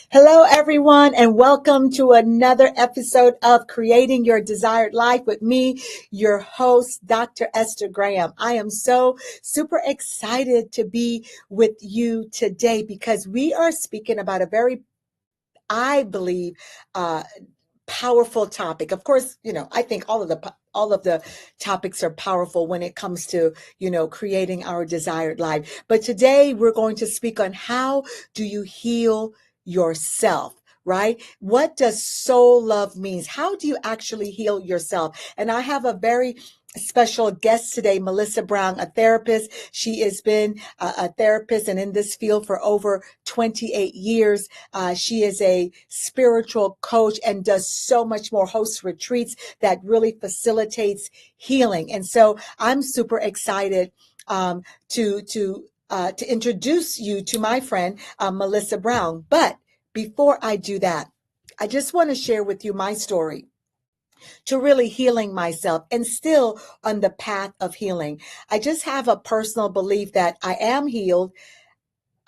Hello, everyone, and welcome to another episode of Creating Your Desired Life with me, your host, Dr. Esther Graham. I am so super excited to be with you today because we are speaking about a very, I believe, uh, powerful topic. Of course, I think all of the topics are powerful when it comes to, creating our desired life. But today we're going to speak on how do you heal yourself? Right? What does soul love means? How do you actually heal yourself? And I have a very special guest today, Melissa Brown, a therapist. She has been a therapist and in this field for over 28 years. She is a spiritual coach and does so much more, hosts retreats that really facilitates healing. And so I'm super excited to introduce you to my friend, Melissa Brown. But before I do that, I just want to share with you my story to really healing myself and still on the path of healing. I just have a personal belief that I am healed.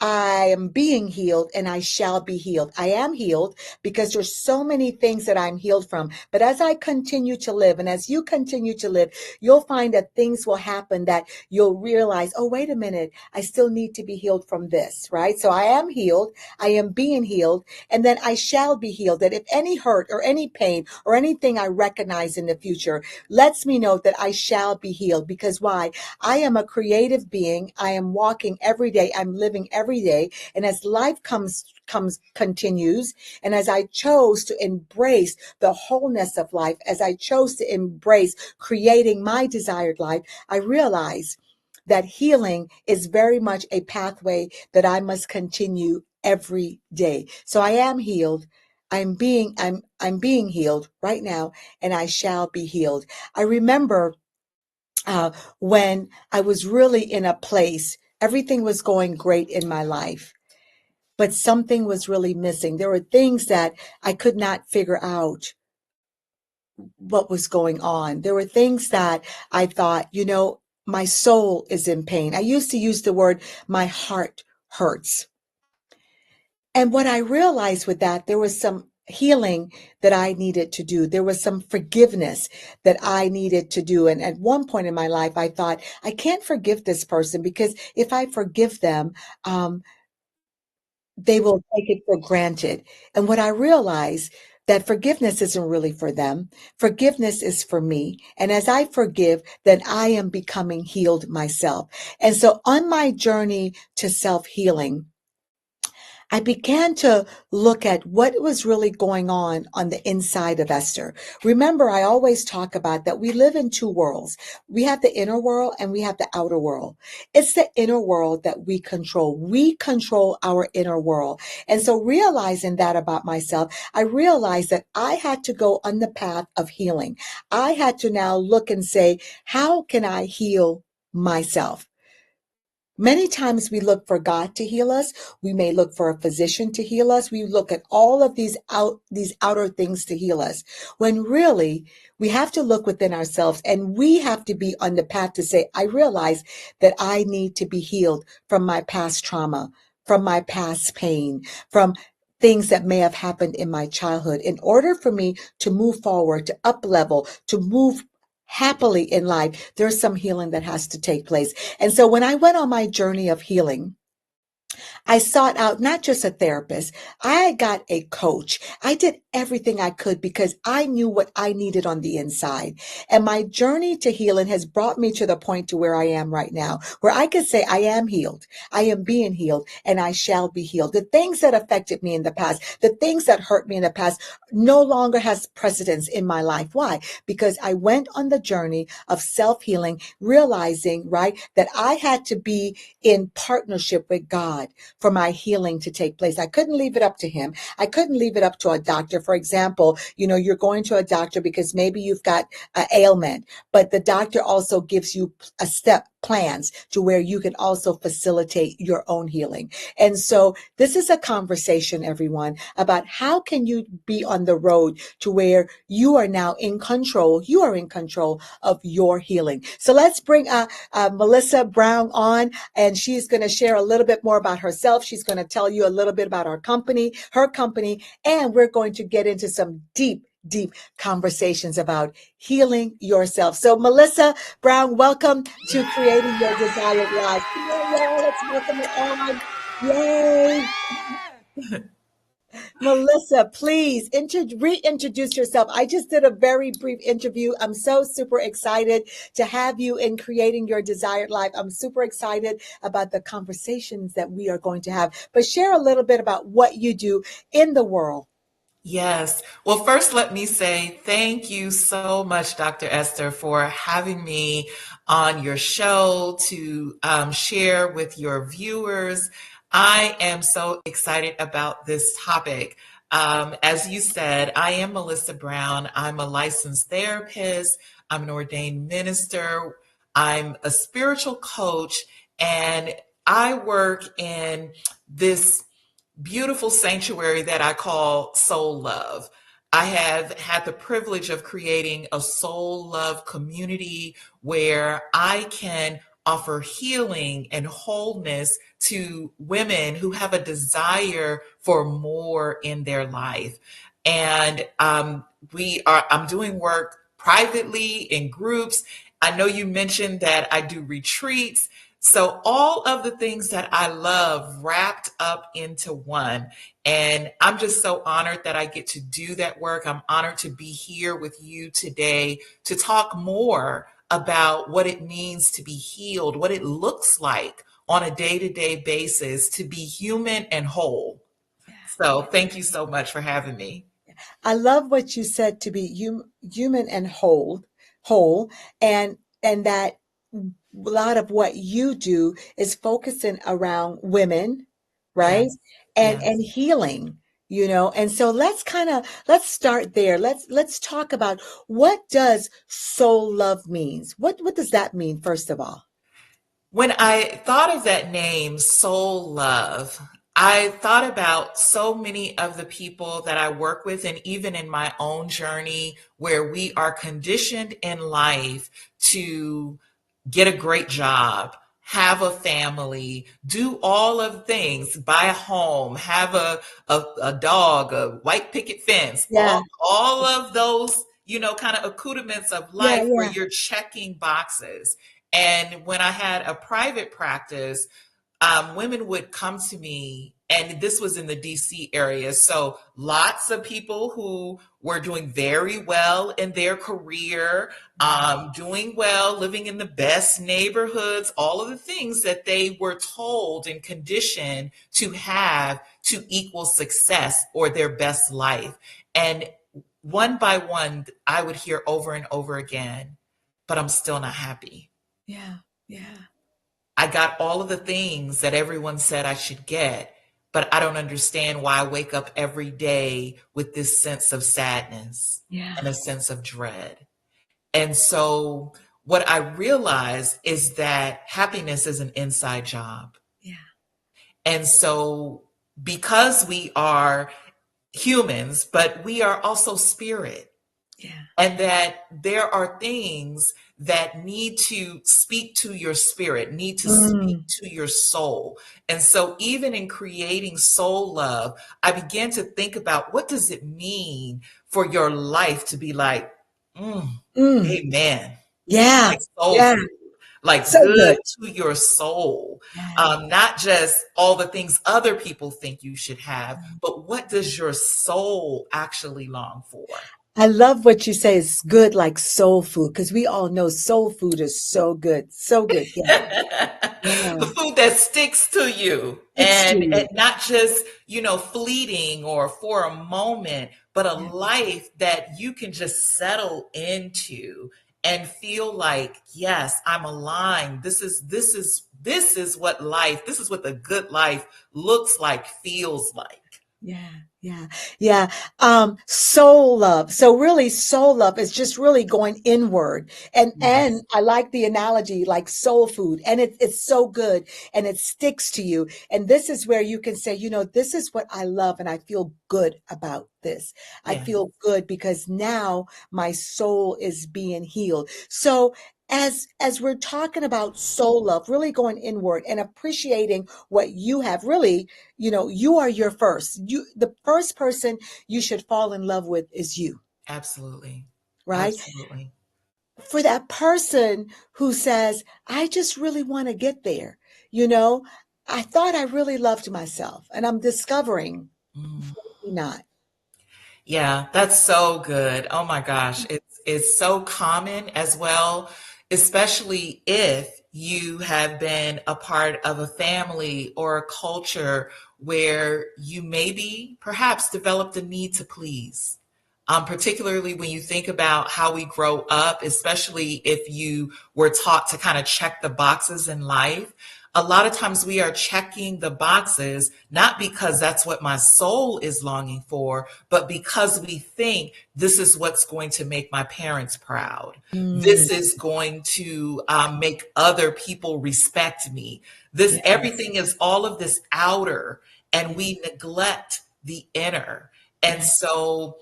I am being healed and I shall be healed. I am healed because there's so many things that I'm healed from. But as I continue to live and as you continue to live, you'll find that things will happen that you'll realize, oh, wait a minute, I still need to be healed from this, right? So I am healed. I am being healed and then I shall be healed. That if any hurt or any pain or anything I recognize in the future lets me know that I shall be healed. Because why? I am a creative being. I am walking every day. I'm living every day. And as life continues, and as I chose to embrace the wholeness of life, as I chose to embrace creating my desired life, I realize that healing is very much a pathway that I must continue every day. So I am healed. I'm being healed right now, and I shall be healed. I remember uh, when I was really in a place, everything was going great in my life, but something was really missing. There were things that I could not figure out what was going on. There were things that I thought, my soul is in pain. I used to use the word, my heart hurts. And what I realized with that, there was some healing that I needed to do. There was some forgiveness that I needed to do. And at one point in my life, I thought, I can't forgive this person because if I forgive them, um, they will take it for granted. And what I realized that forgiveness isn't really for them. Forgiveness is for me. And as I forgive, then I am becoming healed myself. And so on my journey to self-healing, I began to look at what was really going on the inside of Esther. Remember, I always talk about that we live in two worlds. We have the inner world and we have the outer world. It's the inner world that we control. We control our inner world. And so realizing that about myself, I realized that I had to go on the path of healing. I had to now look and say, how can I heal myself? Many times we look for God to heal us. We may look for a physician to heal us. We look at all of these outer things to heal us. When really we have to look within ourselves and we have to be on the path to say, I realize that I need to be healed from my past trauma, from my past pain, from things that may have happened in my childhood in order for me to move forward, to up level, to move happily in life. There's some healing that has to take place. And so when I went on my journey of healing, I sought out not just a therapist, I got a coach. I did everything I could because I knew what I needed on the inside. And my journey to healing has brought me to the point to where I am right now, where I can say I am healed, I am being healed, and I shall be healed. The things that affected me in the past, the things that hurt me in the past no longer has precedence in my life. Why? Because I went on the journey of self-healing, realizing, right, that I had to be in partnership with God for my healing to take place. I couldn't leave it up to him. I couldn't leave it up to a doctor. For example, you're going to a doctor because maybe you've got an ailment, but the doctor also gives you a step plans to where you can also facilitate your own healing. And so this is a conversation, everyone, about how can you be on the road to where you are now in control. You are in control of your healing. So let's bring Melissa Brown on, and she's going to share a little bit more about herself. She's going to tell you a little bit about her company, and we're going to get into some deep conversations about healing yourself. So Melissa Brown, welcome to Creating Your Desired Life. Yeah, let's welcome her on. Yay. Melissa, please reintroduce yourself. I just did a very brief interview. I'm so super excited to have you in Creating Your Desired Life. I'm super excited about the conversations that we are going to have. But share a little bit about what you do in the world. Yes. Well, first, let me say thank you so much, Dr. Esther, for having me on your show to share with your viewers. I am so excited about this topic. As you said, I am Melissa Brown. I'm a licensed therapist. I'm an ordained minister. I'm a spiritual coach, and I work in this beautiful sanctuary that I call Soul Love. I have had the privilege of creating a soul love community where I can offer healing and wholeness to women who have a desire for more in their life. And I'm doing work privately in groups. I know you mentioned that I do retreats. So all of the things that I love wrapped up into one. And I'm just so honored that I get to do that work. I'm honored to be here with you today to talk more about what it means to be healed, what it looks like on a day-to-day basis to be human and whole. So thank you so much for having me. I love what you said, to be human and whole, and that a lot of what you do is focusing around women, right? Yes, And yes. healing, And so let's start there. Let's talk about, what does soul love means? What does that mean, first of all? When I thought of that name, Soul Love, I thought about so many of the people that I work with, and even in my own journey, where we are conditioned in life to get a great job, have a family, do all of the things, buy a home, have a dog, a white picket fence, Yeah, all of those, kind of accoutrements of yeah, life where yeah, you're checking boxes. And when I had a private practice, women would come to me, and this was in the DC area. So lots of people who were doing very well in their career, doing well, living in the best neighborhoods, all of the things that they were told and conditioned to have to equal success or their best life. And one by one, I would hear over and over again, but I'm still not happy. yeah, yeah, I got all of the things that everyone said I should get, but I don't understand why I wake up every day with this sense of sadness and yeah, a sense of dread. And so what I realized is that happiness is an inside job. yeah, And so because we are humans, but we are also spirit, yeah. and that there are things that need to speak to your spirit, need to speak Mm, to your soul. And so even in creating soul love, I began to think about, what does it mean for your life to be like, mm, mm. amen, Yeah, like soul yeah. food, like So good good. to your soul, Yeah. not just all the things other people think you should have, but what does your soul actually long for? I love what you say. It's good like soul food, because we all know soul food is so good. So good. Yeah. Yeah. The food that sticks to you, Thanks to and you. not just, fleeting or for a moment, but a Yeah. life that you can just settle into and feel like, yes, I'm aligned. This is what the good life looks like, feels like. Yeah, yeah, yeah. Soul love. So really soul love is just really going inward. And Yes, I like the analogy like soul food. And it's so good and it sticks to you. And this is where you can say, this is what I love and I feel good about this. I yeah, feel good because now my soul is being healed. So as we're talking about soul love, really going inward and appreciating what you have, really, you are your first. The first person you should fall in love with is you, absolutely. right? Absolutely. For that person who says, I just really want to get there, you know, I thought I really loved myself and I'm discovering Mm. maybe not. Yeah, that's so good. Oh my gosh. It's so common as well, especially if you have been a part of a family or a culture where you maybe perhaps developed a need to please. Particularly when you think about how we grow up, especially if you were taught to kind of check the boxes in life. A lot of times we are checking the boxes, not because that's what my soul is longing for, but because we think this is what's going to make my parents proud. Mm, This is going to make other people respect me. This yes, everything is all of this outer, and yeah, we neglect the inner. And yeah, so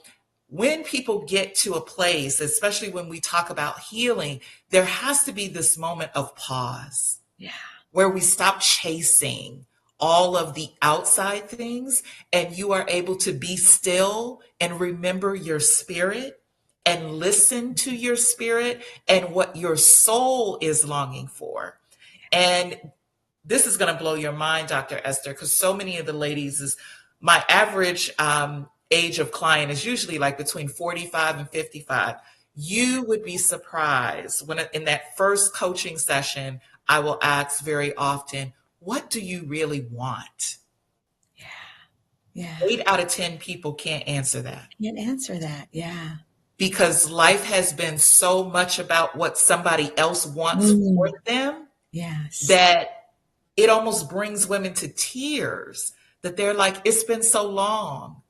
when people get to a place, especially when we talk about healing, there has to be this moment of pause yeah, where we stop chasing all of the outside things and you are able to be still and remember your spirit and listen to your spirit and what your soul is longing for. And this is going to blow your mind, Dr. Esther, because so many of the ladies is my average age of client is usually like between 45 and 55. yeah, You would be surprised when in that first coaching session, I will ask very often, what do you really want? yeah, yeah. 8 out of 10 people can't answer that Can't answer that. Yeah. because life has been so much about what somebody else wants for Mm, them yes. that it almost brings women to tears that they're like, it's been so long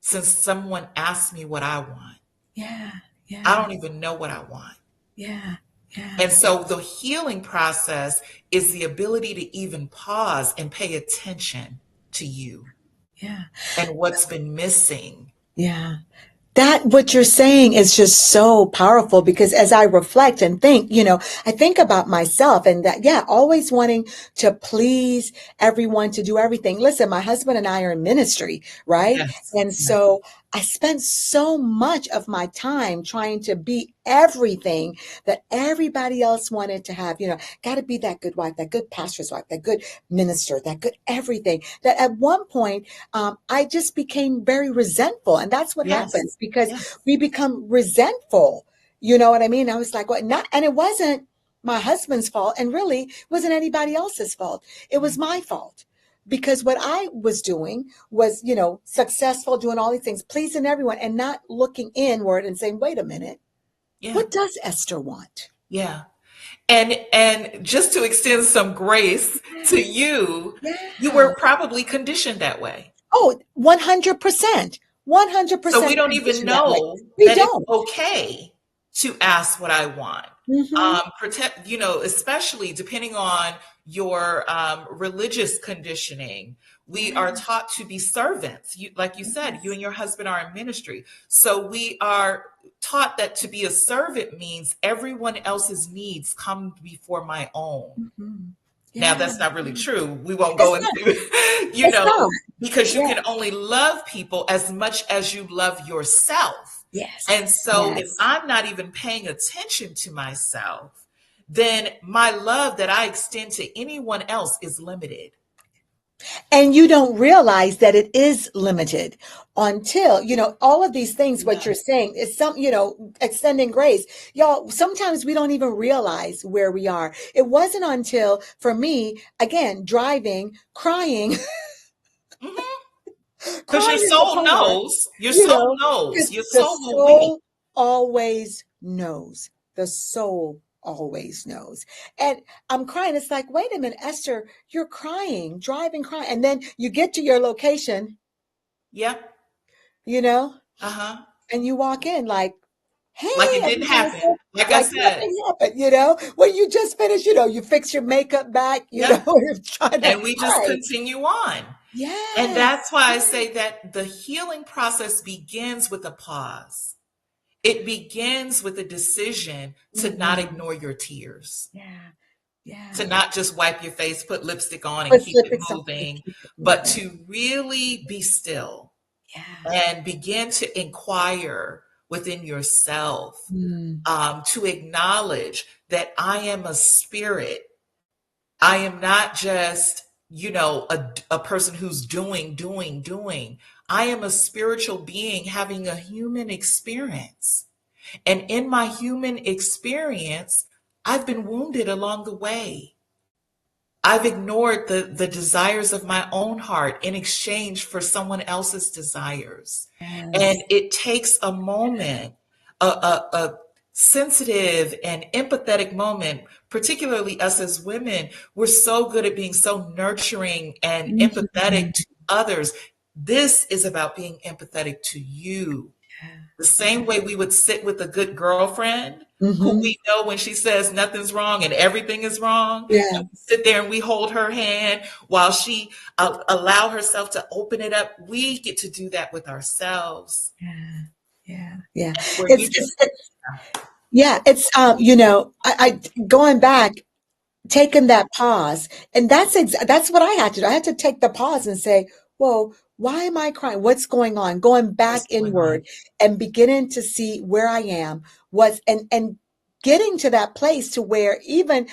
since someone asked me what I want. Yeah, I yeah, don't even know what I want. yeah, yeah, And so the healing process is the ability to even pause and pay attention to you yeah, and what's been missing. yeah. That what you're saying is just so powerful because as I reflect and think, I think about myself and that, yeah, always wanting to please everyone, to do everything. Listen, my husband and I are in ministry, right? Yes. And Yes. so I spent so much of my time trying to be everything that everybody else wanted to have, got to be that good wife, that good pastor's wife, that good minister, that good everything. That at one point, I just became very resentful. And that's what Yes. happens because Yes. we become resentful. You know what I mean? I was like, what? Not, and it wasn't my husband's fault. And really, it wasn't anybody else's fault. It was my fault because what I was doing was, successful, doing all these things, pleasing everyone and not looking inward and saying, wait a minute, Yeah. what does Esther want? Yeah. And just to extend some grace to you, you Yeah. were probably conditioned that way. Oh, 100%. So we 100% don't even conditioned that way. know We that it's don't. okay to ask what I want. Hmm. Protect, especially depending on your religious conditioning. We Yeah. are taught to be servants. Like you said, you Yes. and your husband are in ministry. So we are taught that to be a servant means everyone else's needs come before my own. Hmm. Now, Yeah. that's not really true. We won't It's go not. into, you It's know, not. because you Yeah. can only love people as much as you love yourself. Yes. And so if Yes. I'm not even paying attention to myself, then my love that I extend to anyone else is limited. And you don't realize that it is limited until, all of these things, what Yeah. you're saying is extending grace. Y'all, sometimes we don't even realize where we are. It wasn't until, for me, again, driving, crying, Because your crying in the soul car, knows, you know, your the soul will wait. soul always knows. The soul always knows. And I'm crying. It's like, wait a minute, Esther, you're crying, driving, crying. And then you get to your location. Yep. you know, Uh-huh. and you walk in like, Like hey, it didn't everything is happen. so, Like I like said. nothing happened, when you just finished, you fix your makeup back, Yep. you're trying to, And we just hi, continue on. And yes, that's why I yes, say that the healing process begins with a pause. It begins with a decision to not mhm, ignore your tears, yeah, to yeah. not just wipe your face, put lipstick on, and But keep flip it it so and moving, keep it but moving. to really be still Yeah. and begin to inquire within yourself, Mm, to acknowledge that I am a spirit. I am not just, a person who's doing. I am a spiritual being having a human experience. And in my human experience, I've been wounded along the way. I've ignored the desires of my own heart in exchange for someone else's desires. And yes. it takes a moment, a sensitive and empathetic moment, particularly us as women. We're so good at being so nurturing and empathetic Mhm. to others. This is about being empathetic to you, Yeah, the yeah. same way we would sit with a good girlfriend who Mhm. we know when she says nothing's wrong and everything is wrong, Yeah, and we sit there and we hold her hand while she allow herself to open it up. We get to do that with ourselves, yeah, yeah, yeah. where you just It's yeah, it's, I going back, taking that pause, and that's what I had to do. I had to take the pause and say, "Whoa, why am I crying? What's going on?" Going back what's going on. inward and beginning to see where I am, was and getting to that place to where even,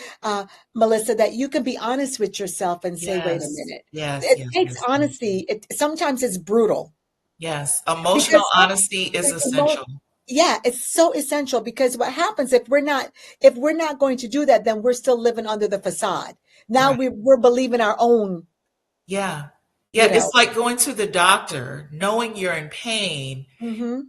Melissa, that you can be honest with yourself and say, "Wait a Yes, minute." yes, It yes, takes yes, yes. honesty. Sometimes it's brutal Yes, emotional because honesty is essential. yeah, it's so essential because what happens if we're not going to do that, then we're still living under the facade. Now Right. we're believing our own, Yeah. you Yeah, know. it's like going to the doctor, knowing you're in pain, Hmm.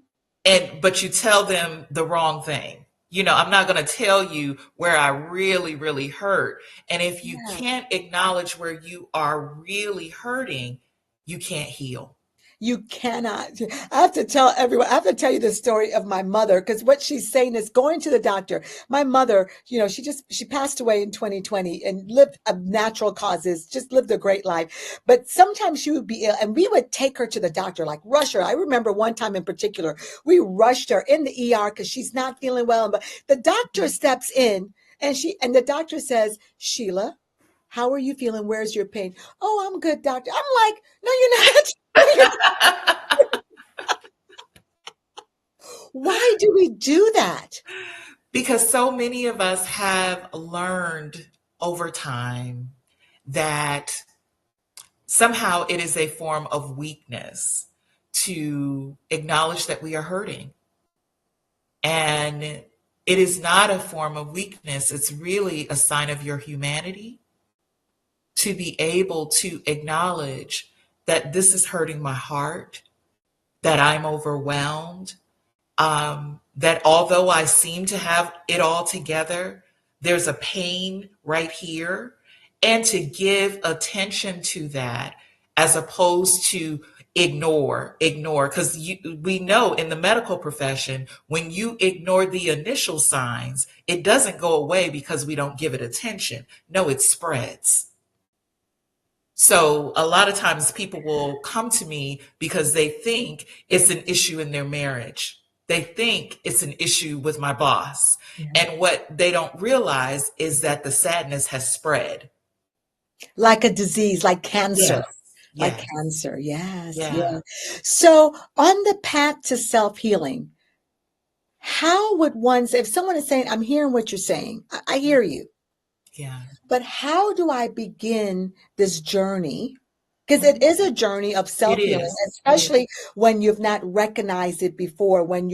and but you tell them the wrong thing. I'm not going to tell you where I really, really hurt. And if you Yeah. can't acknowledge where you are really hurting, you can't heal. You cannot. I have to tell everyone, I have to tell you the story of my mother because what she's saying is going to the doctor. My mother, she passed away in 2020 and lived of natural causes, just lived a great life. But sometimes she would be ill and we would take her to the doctor, like rush her. I remember one time in particular, we rushed her in the ER because she's not feeling well. But the doctor steps in and the doctor says, "Sheila, how are you feeling? Where's your pain?" "Oh, I'm good, doctor." I'm like, "No, you're not." No, you're Why do we do that? Because so many of us have learned over time that somehow it is a form of weakness to acknowledge that we are hurting. And it is not a form of weakness, it's really a sign of your humanity to be able to acknowledge that this is hurting my heart, that I'm overwhelmed, that although I seem to have it all together, there's a pain right here. And to give attention to that as opposed to ignore. Because we know in the medical profession, when you ignore the initial signs, it doesn't go away because we don't give it attention. No, it spreads. So a lot of times people will come to me because they think it's an issue in their marriage. They think it's an issue with my boss. Yeah. And what they don't realize is that the sadness has spread. Like a disease, like Yes. cancer. Like Yes. cancer. Yes. Yeah. Yeah. So on the path to self-healing, how would one say, if someone is saying, I'm hearing what you're saying, I hear you, Yeah. but how do I begin this journey? Because it Mhm. is a journey of It self-healing, is. It is. especially when you've not recognized it before, when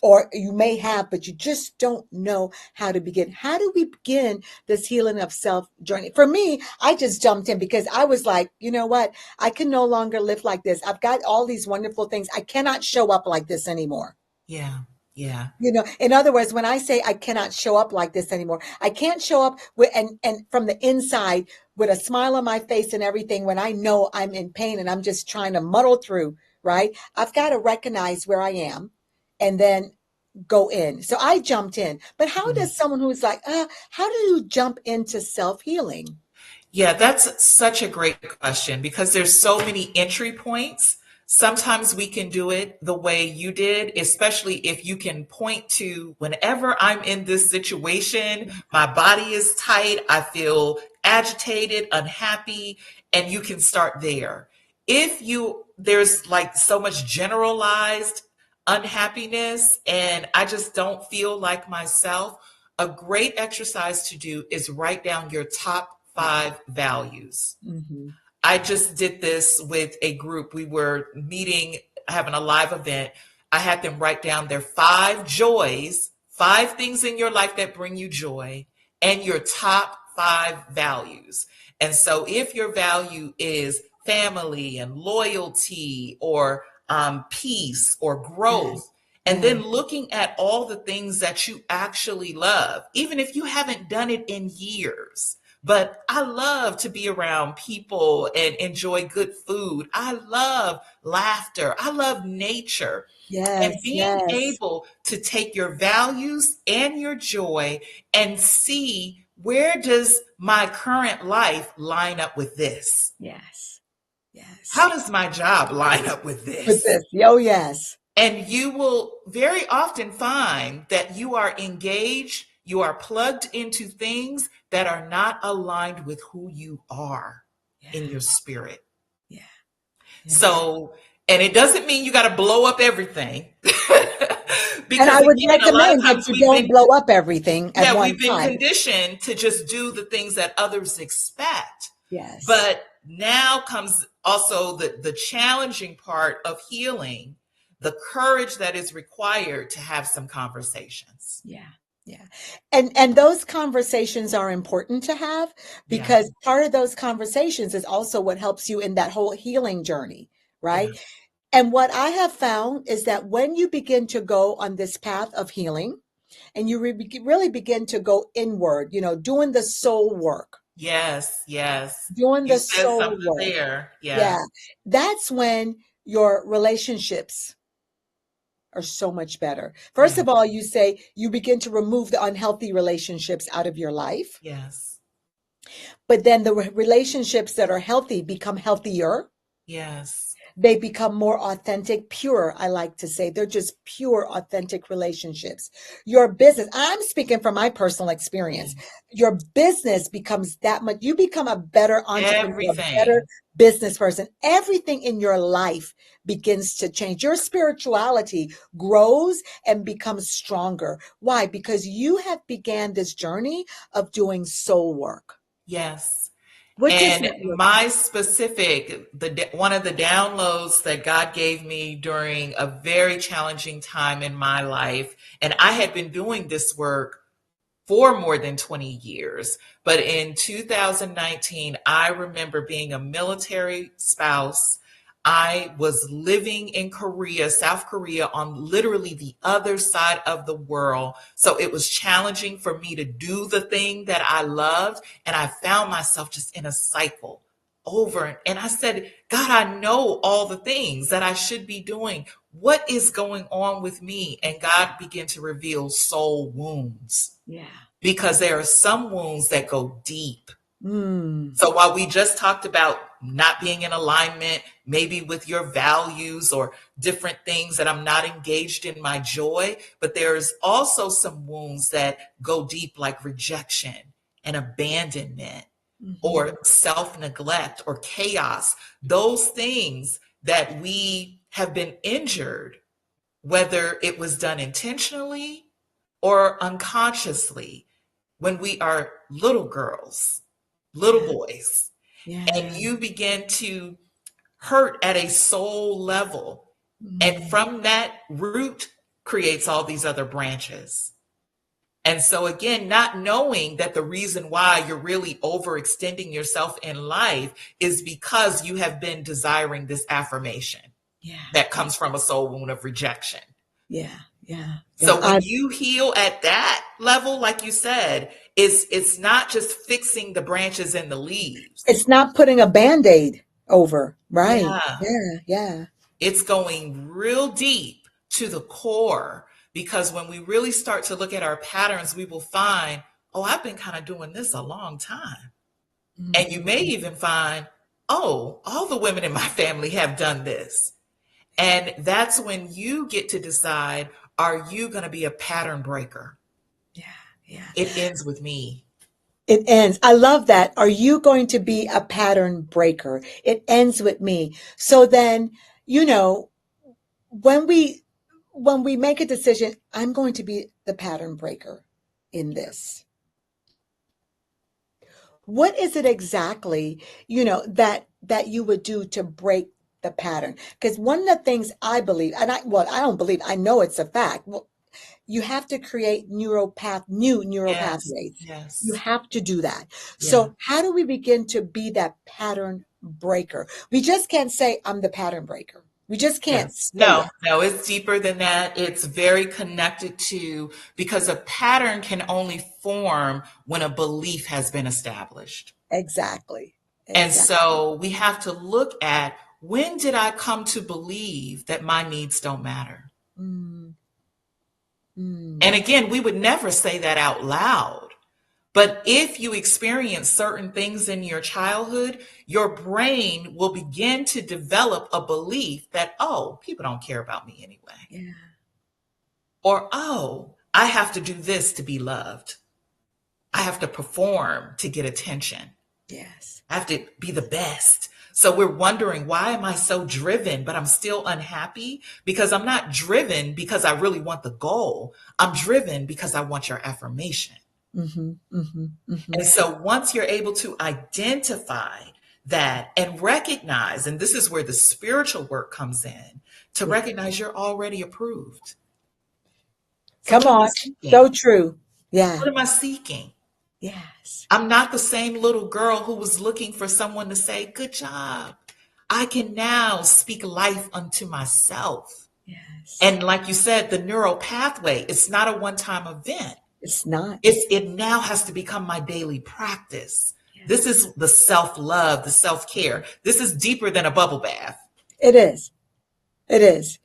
or you may have, but you just don't know how to begin. How do we begin this healing of self journey? For me, I just jumped in because I was like, you know what? I can no longer live like this. I've got all these wonderful things. I cannot show up like this anymore. Yeah. Yeah. In other words, when I say I cannot show up like this anymore, I can't show up with and from the inside with a smile on my face and everything when I know I'm in pain and I'm just trying to muddle through. right? I've got to recognize where I am and then go in. So I jumped in. But how does someone who's like, how do you jump into self healing? Yeah, that's such a great question because there's so many entry points. Sometimes we can do it the way you did, especially if you can point to whenever I'm in this situation, my body is tight, I feel agitated, unhappy, and you can start there. If there's like so much generalized unhappiness and I just don't feel like myself, a great exercise to do is write down your top 5 values. Mm-hmm. I just did this with a group. We were meeting, having a live event. I had them write down their 5 joys, 5 things in your life that bring you joy, and your top 5 values. And so if your value is family and loyalty or peace or Yeah. growth, and Yeah. then looking at all the things that you actually love, even if you haven't done it in years, but I love to be around people and enjoy good food. I love laughter. I love nature. And Yes. being Yes. able to take your values and your joy and see where does my current life line up with this? Yes. Yes. How does my job line up with With this? this. Oh, yes. And you will very often find that you are engaged, you are plugged into things that are not aligned with who you are in Yeah. your spirit. Yeah. Yeah. So, and it doesn't mean you got to blow up everything. And Because I would again, a lot of recommend that times you don't blow up everything at one we've been time. conditioned to just do the things that others expect. Yes. But now comes also the challenging part of healing, the courage that is required to have some conversations. Yeah. Yeah. And those conversations are important to have because Yes, part of those conversations is also what helps you in that whole healing journey, yeah, right? And what I have found is that when you begin to go on this path of healing and you really begin to go inward, doing the soul work, yes, yes. doing You the said soul something work. there. Yeah, Yeah. That's when your relationships are so much better. First yeah, of all, you say you begin to remove the unhealthy relationships out of your life, yes, but then the relationships that are healthy become healthier. yes, They become more authentic, pure, I like to say. They're just pure, authentic relationships. Your business, I'm speaking from my personal yeah. experience. Your business becomes that much, you become a better entrepreneur, a better Everything. business person. Everything in your life begins to change. Your spirituality grows and becomes stronger. Why? Because you have began this journey of doing soul work. Yes. What does And that look my specific, one of the downloads that God gave me during a very challenging time in my life, and I had been doing this work for more than 20 years. But in 2019, I remember being a military spouse. I was living in Korea, South Korea, on literally the other side of the world. So it was challenging for me to do the thing that I loved. And I found myself just in a cycle over. And I said, God, I know all the things that I should be doing. What is going on with me? And God began to reveal soul wounds Yeah. because there are some wounds that go deep. Mm. So while we just talked about not being in alignment, maybe with your values or different things that I'm not engaged in my joy, but there's also some wounds that go deep, like rejection and abandonment Mhm. or self neglect or chaos. Those things that we have been injured, whether it was done intentionally or unconsciously, when we are little girls, little Yeah. boys, and Yeah. you begin to hurt at a soul level. And Mm. from that root creates all these other branches. And so, again, not knowing that the reason why you're really overextending yourself in life is because you have been desiring this affirmation Yeah. that Yeah. comes from a soul wound of rejection. Yeah. Yeah. Yeah. So when you heal at that level, like you said, it's not just fixing the branches and the leaves. It's not putting a Band-Aid over. Right. Yeah. Yeah. Yeah. It's going real deep to the core, because when we really start to look at our patterns, we will find, oh, I've been kind of doing this a long time. And you may Mhm. even find, oh, all the women in my family have done this. And that's when you get to decide, are you going to be a pattern breaker? Yeah, yeah. It ends with me. It ends. I love that. Are you going to be a pattern breaker? It ends with me. So then, you know, when we make a decision, I'm going to be the pattern breaker in this. What is it exactly, that you would do to break the pattern? Because one of the things I believe, and I don't believe, I know it's a fact. Well, you have to create new neural Yes, pathways. You yes, have to do that. yeah, So how do we begin to be that pattern breaker? We just can't say, I'm the pattern breaker. We just can't yes. say No, it. no, it's deeper than that. It's very connected to, because a pattern can only form when a belief has been established. Exactly. And Exactly. so we have to look at, when did I come to believe that my needs don't matter? Mm, And mm, again, we would never say that out loud. But if you experience certain things in your childhood, your brain will begin to develop a belief that, oh, people don't care about me anyway. yeah. Or, oh, I have to do this to be loved. I have to perform to get attention. Yes. I have to be the best. So we're wondering, why am I so driven, but I'm still unhappy? Because I'm not driven because I really want the goal. I'm driven because I want your affirmation. Mm-hmm. Mm-hmm. Mm-hmm. And so once you're able to identify that and recognize, and this is where the spiritual work comes in, to Yeah. recognize you're already approved. So Come what am I on. seeking? So true. Yeah. What am I seeking? Yes. I'm not the same little girl who was looking for someone to say, good job. I can now speak life unto myself. Yes. And like you said, the neural pathway, it's not a one-time event. It's not. It now has to become my daily practice. This Yes. is the self-love, the self-care. This is deeper than a bubble bath. It is. It is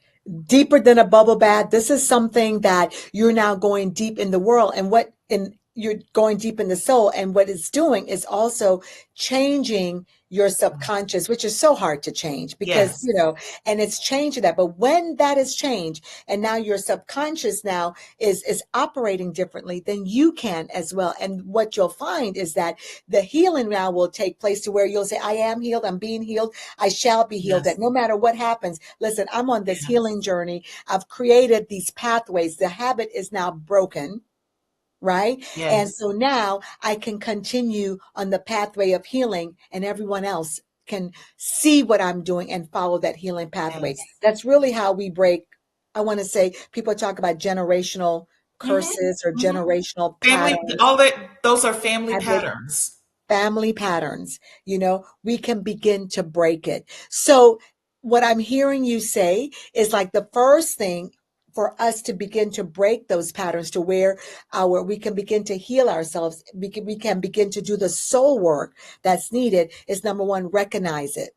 deeper than a bubble bath. This is something that you're now going deep in the world, and you're going deep in the soul. And what it's doing is also changing your subconscious, which is so hard to change because, Yes, and it's changing that. But when that is changed and now your subconscious now is operating differently, then you can as well. And what you'll find is that the healing now will take place to where you'll say, I am healed, I'm being healed, I shall be healed, yes, that no matter what happens, listen, I'm on this healing yes, journey. I've created these pathways. The habit is now broken, right? And yes, so now I can continue on the pathway of healing, and everyone else can see what I'm doing and follow that healing pathway. yes. That's really how we break. I want to say, people talk about generational Hmm. curses or Hmm. generational Family, patterns. all that, those are family Habit patterns. family patterns, we can begin to break it. So what I'm hearing you say is like the first thing for us to begin to break those patterns to where we can begin to heal ourselves, we can begin to do the soul work that's needed is number one, recognize it,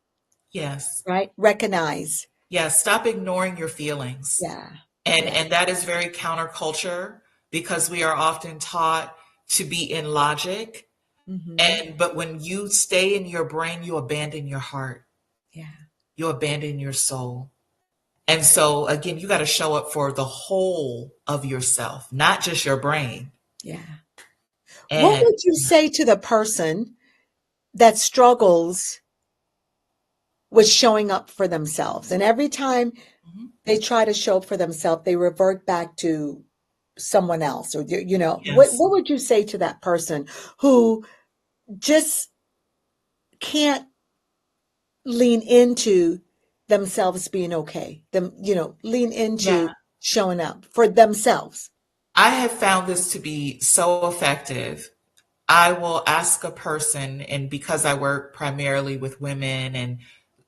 Yes. right? Recognize. Yes. Stop ignoring your feelings. Yeah. And Yeah. and that is very counterculture, because we are often taught to be in logic. Hmm. And but when you stay in your brain, you abandon your heart, Yeah. you abandon your soul. And so again, you got to show up for the whole of yourself, not just your brain. Yeah. What And would you say to the person that struggles with showing up for themselves? And every time mhm, they try to show up for themselves, they revert back to someone else. Or, what yes, would you say to that person who just can't lean into themselves being okay? Lean into yeah, showing up for themselves. I have found this to be so effective. I will ask a person, and because I work primarily with women,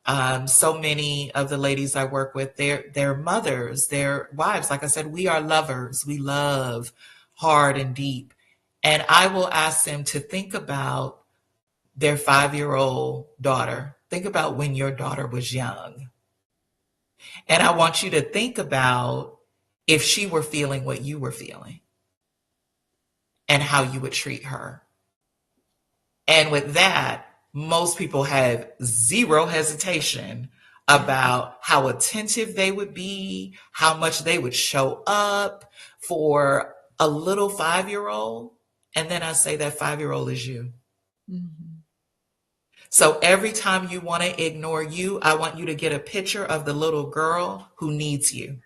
and so many of the ladies I work with, they're mothers, they're wives. Like I said, we are lovers. We love hard and deep. And I will ask them to think about their 5-year-old daughter. Think about when your daughter was young. And I want you to think about if she were feeling what you were feeling and how you would treat her. And with that, most people have zero hesitation Yeah. about how attentive they would be, how much they would show up for a little 5-year-old. And then I say that 5-year-old is you. Mhm. So every time you want to ignore you, I want you to get a picture of the little girl who needs you.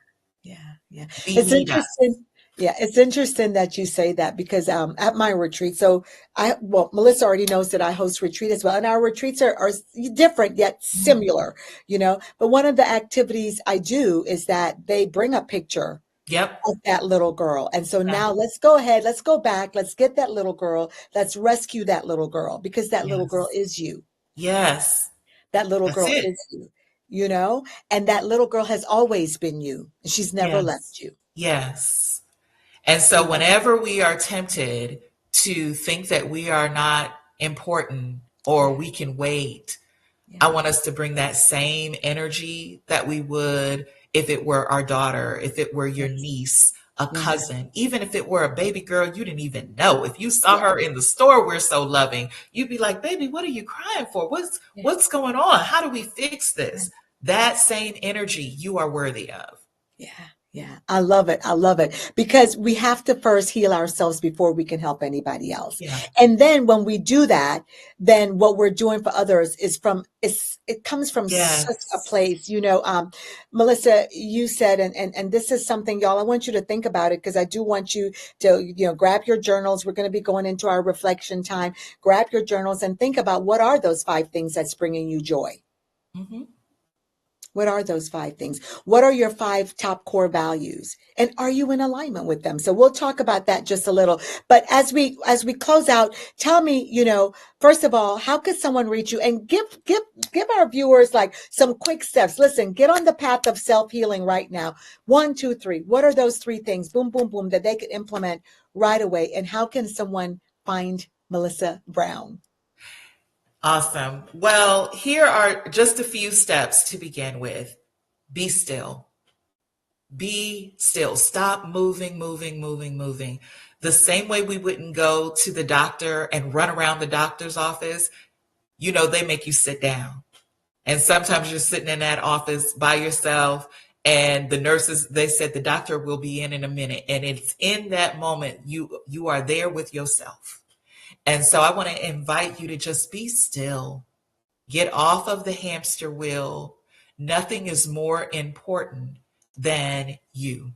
Yeah, yeah. We It's need us. interesting. Yeah, it's interesting that you say that because at my retreat, so Melissa already knows that I host retreat as well, and our retreats are different yet Mhm. similar, you know. But one of the activities I do is that they bring a picture Yep. of that little girl. And so Yeah. now let's go ahead, let's go back, let's get that little girl, let's rescue that little girl because that little girl Yes. is you. Yes. That little That's girl it. is you, you know, and that little girl has always been you. And she's never Yes. left you. Yes. And so, You know? whenever we are tempted to think that we are not important or Yeah, we can wait, yeah, I want us to bring that same energy that we would if it were our daughter, if it were your yes, niece, a yeah, cousin, even if it were a baby girl you didn't even know. If you saw yeah, her in the store, we're so loving, you'd be like, "Baby, what are you crying for? yeah, What's going on? How do we fix yeah. this?" That same energy you are worthy of. Yeah, yeah. I love it. I love it because we have to first heal ourselves before we can help anybody else. Yeah. And then when we do that, then what we're doing for others is it comes from such a Yes. place, you know, Melissa, you said, and this is something, y'all, I want you to think about it because I do want you to, you know, grab your journals. We're going to be going into our reflection time. Grab your journals and think about what are those 5 things that's bringing you joy? Hmm. What are those 5 things? What are your 5 top core values? And are you in alignment with them? So we'll talk about that just a little. But as we close out, tell me, you know, first of all, how could someone reach you? And give our viewers like some quick steps. Listen, get on the path of self-healing right now. 1, 2, 3. What are those 3 things? Boom, boom, boom, that they could implement right away. And how can someone find Melissa Brown? Awesome. Well, here are just a few steps to begin with. Be still. Be still. Stop moving, moving, moving, moving. The same way we wouldn't go to the doctor and run around the doctor's office, they make you sit down. And sometimes you're sitting in that office by yourself, and the nurses, they said the doctor will be in a minute. And it's in that moment you are there with yourself. And so I want to invite you to just be still. Get off of the hamster wheel. Nothing is more important than you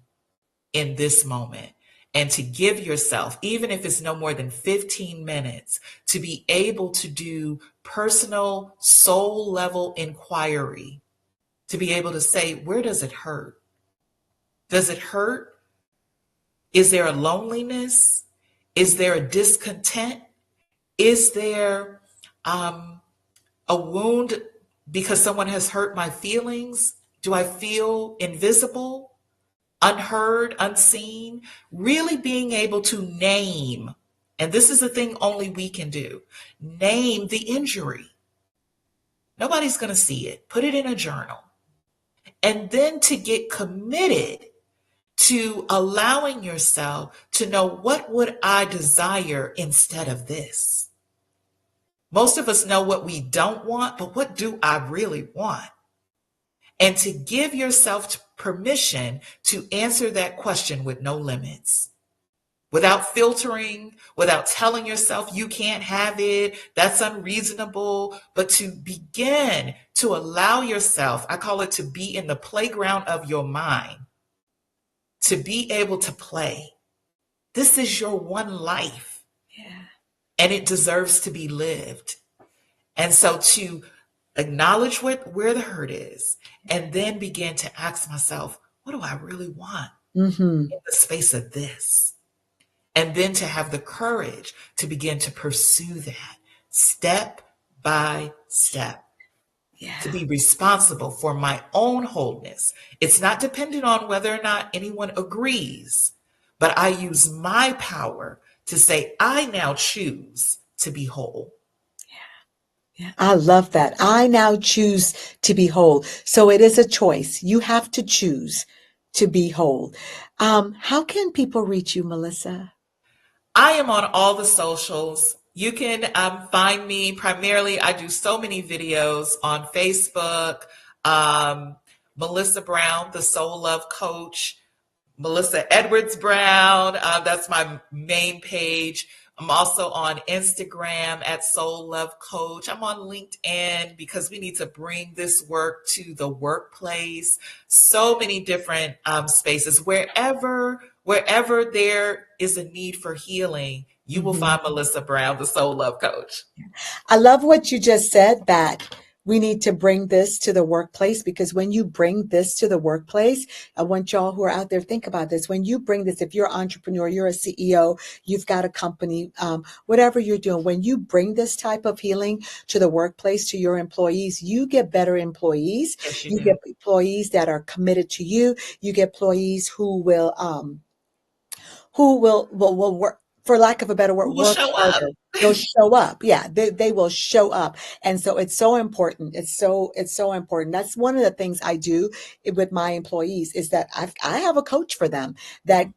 in this moment. And to give yourself, even if it's no more than 15 minutes, to be able to do personal soul level inquiry, to be able to say, where does it hurt? Does it hurt? Is there a loneliness? Is there a discontent? Is there um, a wound because someone has hurt my feelings? Do I feel invisible, unheard, unseen? Really being able to name, and this is a thing only we can do, name the injury. Nobody's going to see it. Put it in a journal. And then to get committed to allowing yourself to know, what would I desire instead of this? Most of us know what we don't want, but what do I really want? And to give yourself permission to answer that question with no limits, without filtering, without telling yourself you can't have it, that's unreasonable, but to begin to allow yourself, I call it, to be in the playground of your mind, to be able to play. This is your one life, Yeah. and it deserves to be lived. And so to acknowledge where the hurt is, and then begin to ask myself, what do I really want Mm-hmm. in the space of this? And then to have the courage to begin to pursue that step by step, to Yeah. be responsible for my own wholeness. It's not dependent on whether or not anyone agrees, but I use my power to say, I now choose to be whole. I love that. I now choose to be whole. So it is a choice. You have to choose to be whole. How can people reach you, Melissa? I am on all the socials. You can find me primarily. I do so many videos on Facebook. Um, Melissa Brown, the Soul Love Coach. Melissa Edwards Brown. That's my main page. I'm also on Instagram at Soul Love Coach. I'm on LinkedIn because we need to bring this work to the workplace. So many different spaces. Wherever there is a need for healing, you will Mhm. find Melissa Brown, the Soul Love Coach. I love what you just said, that we need to bring this to the workplace, because when you bring this to the workplace, I want y'all who are out there, think about this. When you bring this, if you're an entrepreneur, you're a CEO, you've got a company, whatever you're doing, when you bring this type of healing to the workplace, to your employees, you get better employees. Yes, you You do. get employees that are committed to you. You get employees who will work, for lack of a better word, Who will work show up? harder. They'll show up. Yeah, they will show up. And so it's so important. It's so important. That's one of the things I do with my employees, is that I have a coach for them, that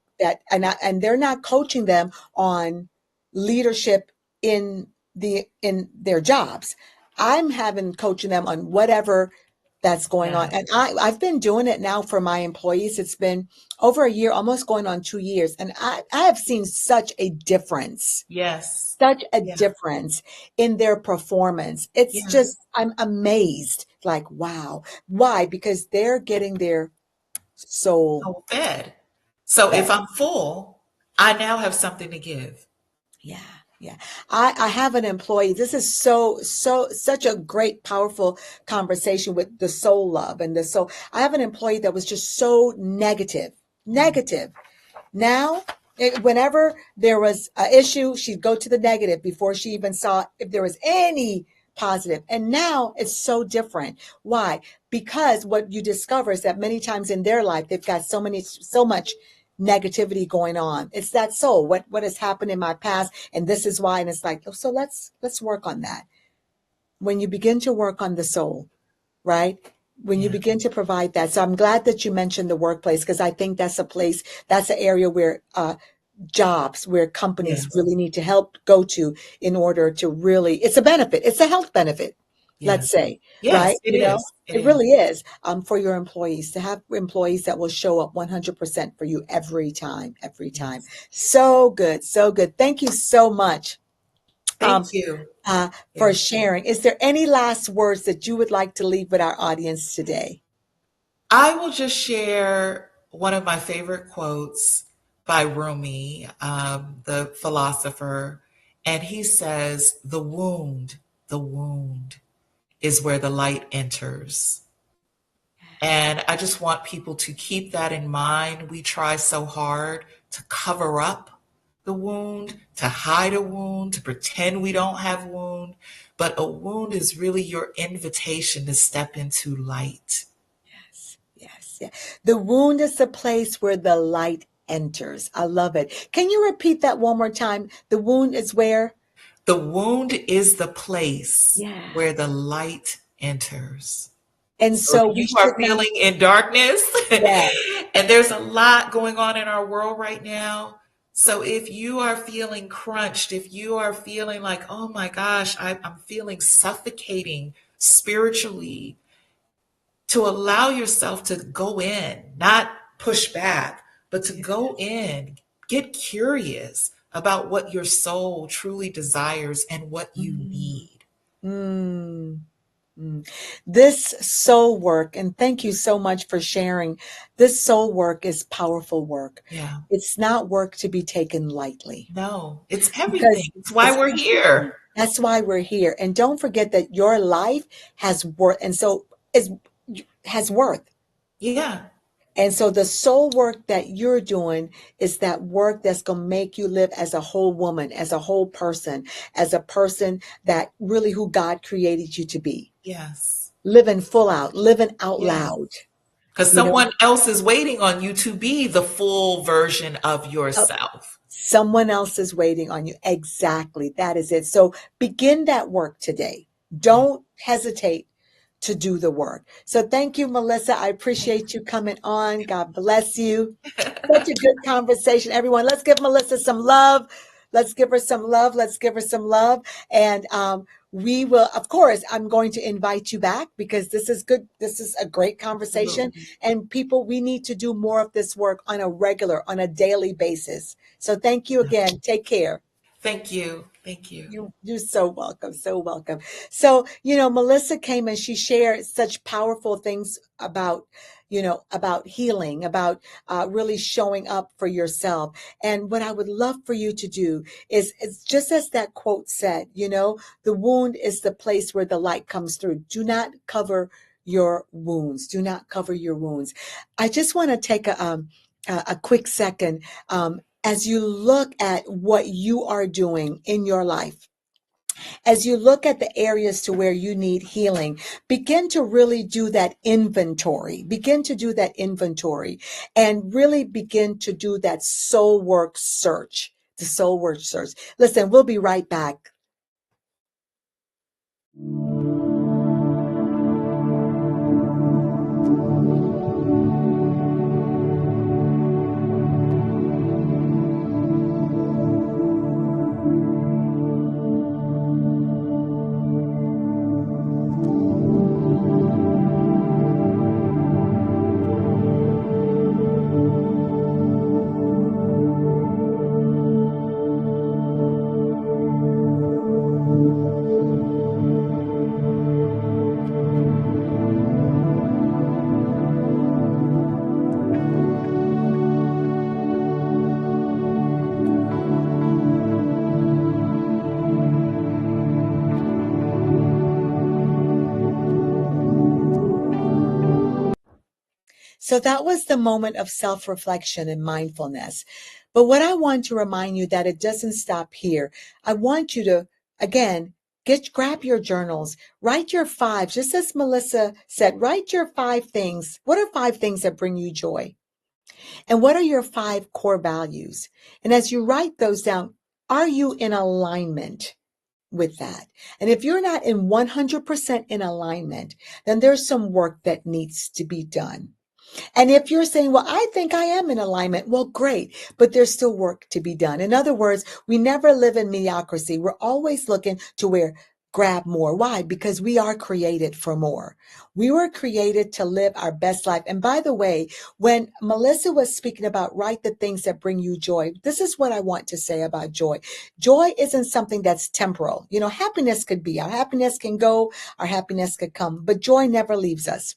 and they're not coaching them on leadership in their jobs. I'm having coaching them on whatever that's going on. Yeah. And I've been doing it now for my employees. It's been over a year, almost going on 2 years. And I have seen Yes. such a Yeah. difference in their performance. It's just, Yes. I'm amazed. Like, wow. Why? Because they're getting their soul So fed. So fed. if I'm full, I now have something to give. Yeah. Yeah. I have an employee. This is such a great, powerful conversation with the soul love and the soul. I have an employee that was just so negative, Mm. negative. Now, whenever there was an issue, she'd go to the negative before she even saw if there was any positive. And now it's so different. Why? Because what you discover is that many times in their life, they've got so much negativity going on. It's that soul. What has happened in my past, and this is why. And it's like, oh, so let's work on that. When you begin to work on the soul, right? When you Yeah. begin to provide that. So I'm glad that you mentioned the workplace, because I think that's a place, that's an area where jobs, where companies Yes. really need to help go to, in order to really, it's a benefit. It's a health benefit, let's Yes. say, right? Yes, it is. It It is. really is, for your employees, to have employees that will show up 100% for you every time, every time. Yes. So good. So good. Thank you so much. Thank Um, you. for Yeah. sharing. Is there any last words that you would like to leave with our audience today? I will just share one of my favorite quotes by Rumi, the philosopher. And he says, the wound is where the light enters. And I just want people to keep that in mind. We try so hard to cover up the wound, to hide a wound, to pretend we don't have a wound. But a wound is really your invitation to step into light. Yes, yes, yeah. The wound is the place where the light enters. I love it. Can you repeat that one more time? The wound is where? The wound is the place Yeah. where the light enters. And So if so we you should are not, feeling in darkness, yeah, and there's a lot going on in our world right now. So if you are feeling crunched, if you are feeling like, oh my gosh, I'm feeling suffocating spiritually, to allow yourself to go in, not push back, but to go in, get curious about what your soul truly desires and what you mm, need. mm, mm. This soul work, and thank you so much for sharing. This soul work is powerful work. Yeah. It's not work to be taken lightly, No, it's because everything. It's why it's we're everything. here. That's why we're here. And don't forget that your life has worth, and so is has worth. Yeah. And so the soul work that you're doing is that work that's going to make you live as a whole woman, as a whole person, as a person that really who God created you to be. Yes. Living full out, living out Yes. loud, Because you know. someone else is waiting on you to be the full version of Uh, yourself. Someone else is waiting on you. Exactly. That is it. So begin that work today. Don't hesitate to do the work. So thank you, Melissa. I appreciate you coming on. God bless you. Such a good conversation, everyone. Let's give Melissa some love. Let's give her some love. Let's give her some love. And we will, of course, I'm going to invite you back because this is good. This is a great conversation. Absolutely. And people, we need to do more of this work on a regular, on a daily basis. So thank you again. Take care. Thank you. Thank you. You're so welcome, so welcome. So, Melissa came and she shared such powerful things about, about healing, about really showing up for yourself. And what I would love for you to do is just as that quote said, the wound is the place where the light comes through. Do not cover your wounds. Do not cover your wounds. I just want to take a quick second. As you look at what you are doing in your life, as you look at the areas to where you need healing, begin to really do that inventory. Begin to do that inventory and really begin to do that soul work search, the soul work search. Listen, we'll be right back. So that was the moment of self-reflection and mindfulness. But what I want to remind you that it doesn't stop here. I want you to, again, grab your journals, write your five, just as Melissa said, write your five things. What are five things that bring you joy? And what are your five core values? And as you write those down, are you in alignment with that? And if you're not in 100% in alignment, then there's some work that needs to be done. And if you're saying, well, I think I am in alignment, well, great, but there's still work to be done. In other words, we never live in mediocrity. We're always looking to grab more. Why? Because we are created for more. We were created to live our best life. And by the way, when Melissa was speaking about write the things that bring you joy, this is what I want to say about joy. Joy isn't something that's temporal. Happiness could be, our happiness can go, our happiness could come, but joy never leaves us.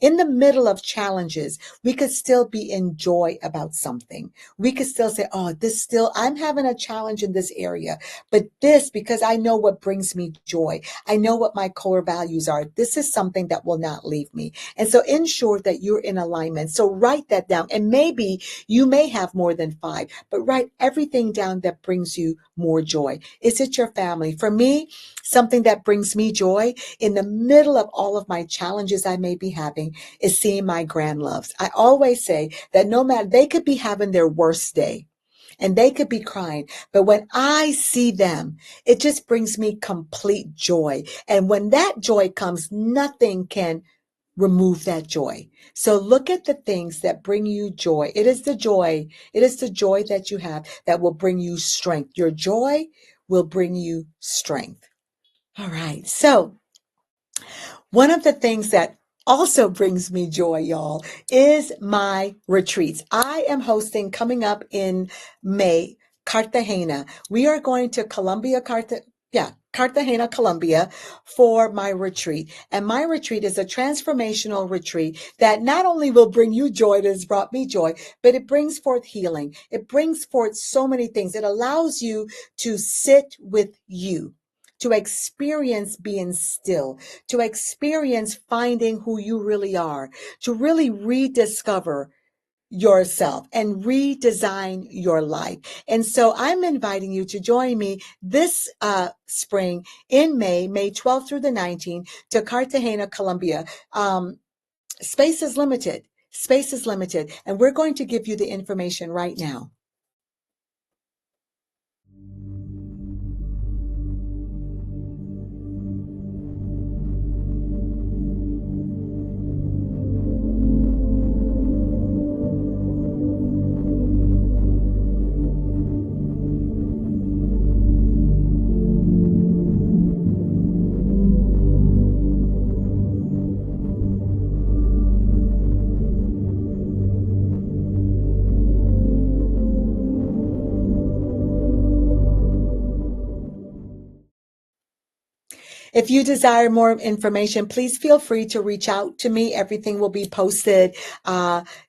In the middle of challenges, we could still be in joy about something. We could still say, oh, I'm having a challenge in this area, but because I know what brings me joy, I know what my core values are. This is something that will not leave me. And so ensure that you're in alignment. So write that down. And maybe you may have more than five, but write everything down that brings you more joy. Is it your family? For me, something that brings me joy in the middle of all of my challenges I may be having is seeing my grand loves. I always say that no matter, they could be having their worst day and they could be crying, but when I see them, it just brings me complete joy. And when that joy comes, nothing can remove that joy. So look at the things that bring you joy. It is the joy that you have that will bring you strength. Your joy will bring you strength. All right. So one of the things that also brings me joy, y'all, is my retreats. I am hosting coming up in May, Cartagena. We are going to Cartagena, Colombia for my retreat. And my retreat is a transformational retreat that not only will bring you joy, it has brought me joy, but it brings forth healing. It brings forth so many things. It allows you to sit with you, to experience being still, to experience finding who you really are, to really rediscover yourself and redesign your life. And so I'm inviting you to join me this spring in May 12th through the 19th to Cartagena, Colombia. Space is limited. Space is limited. And we're going to give you the information right now. If you desire more information, please feel free to reach out to me. Everything will be posted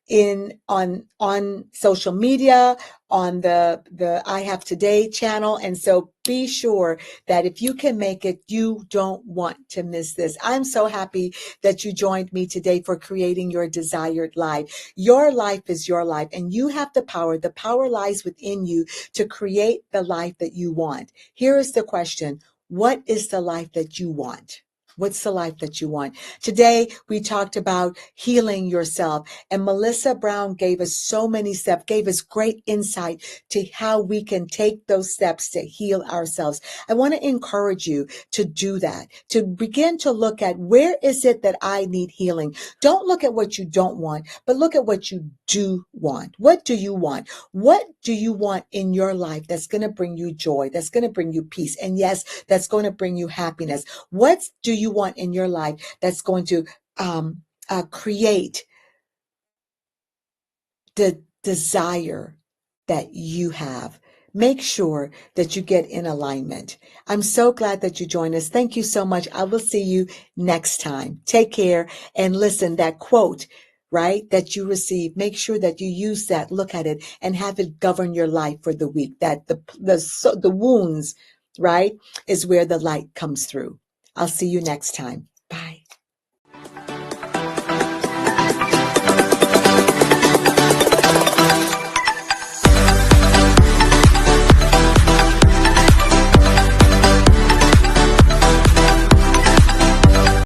in on social media, on the I Have Today channel. And so be sure that if you can make it, you don't want to miss this. I'm so happy that you joined me today for creating your desired life. Your life is your life, and you have the power. The power lies within you to create the life that you want. Here is the question. What is the life that you want? What's the life that you want? Today, we talked about healing yourself, and Melissa Brown gave us so many steps, gave us great insight to how we can take those steps to heal ourselves. I want to encourage you to do that, to begin to look at where is it that I need healing. Don't look at what you don't want, but look at what you do want. What do you want? What do you want in your life that's going to bring you joy, that's going to bring you peace, and yes, that's going to bring you happiness? What do you want in your life that's going to create the desire that you have? Make sure that you get in alignment. I'm so glad that you joined us. Thank you so much. I will see you next time. Take care. And listen, that quote, right, that you receive, make sure that you use that, look at it, and have it govern your life for the week. That the wounds, right, is where the light comes through. I'll see you next time. Bye.